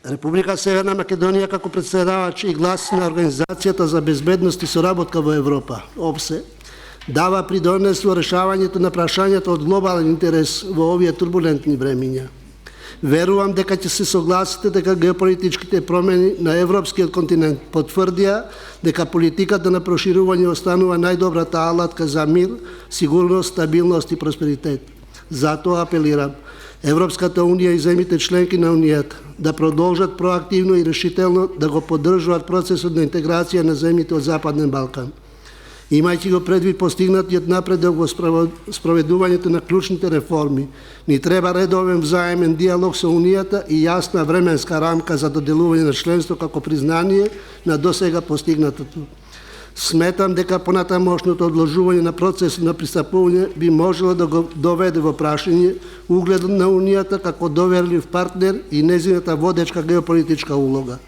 Република Северна Македонија како претседавач и глас на Организацијата за безбедност и соработка во Европа, ОБСЕ, дава придонес во решавањето на прашањата од глобален интерес во овие турбулентни времиња. Верувам дека ќе се согласите дека геополитичките промени на европскиот континент потврдија дека политиката на проширување останува најдобрата алатка за мир, сигурност, стабилност и просперитет. Затоа апелирам Европската унија и земјите членки на унијата да продолжат проактивно и решително да го поддржуваат процесот на интеграција на земјите од Западен Балкан. Имајќи го предвид постигнатиот напредок во спроведувањето на клучните реформи, ни треба редовен взаемен диалог со Унијата и јасна временска рамка за доделување на членство како признание на досега постигнатото. Сметам дека понатамошното одложување на процесот на пристапување би можело да го доведе во прашање угледот на Унијата како доверлив партнер и нејзината водечка геополитичка улога.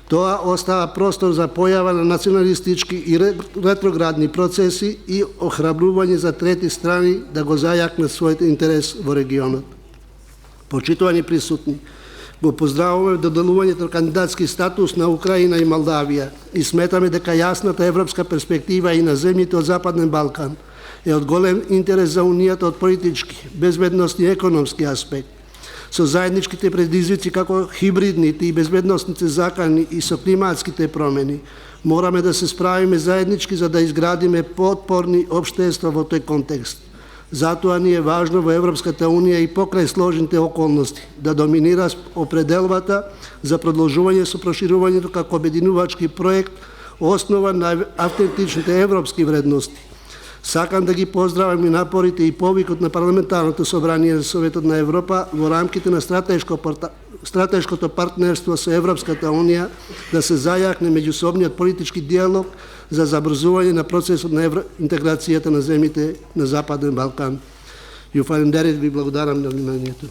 Тоа остава простор за појава на националистички и ретроградни процеси и охрабрување за трети страни да го зајакнат својот интерес во регионот. Почитувани присутни, го поздравуваме доделувањето на кандидатски статус на Украина и Молдавија и сметаме дека јасната европска перспектива и на земјите од Западен Балкан е од голем интерес за Унијата од политички, безбедностни и економски аспект. Со заедничките предизвици како хибридните и безбедностните закани и со климатските промени, мораме да се справиме заеднички за да изградиме поотпорни општества во тој контекст. Затоа ни е важно во Европската Унија и покрај сложните околности да доминира определбата за продолжување со проширувањето како обединувачки проект основан на автентичните европски вредности. Сакам да ги поздравам и напорите и повикот на Парламентарното собрание за Советот на Европа во рамките на стратешкото партнерство со Европската Унија да се зајакне меѓусобниот политички диалог за забрзување на процесот на интеграцијата на земјите на Западен Балкан. Ви благодарам на вниманието.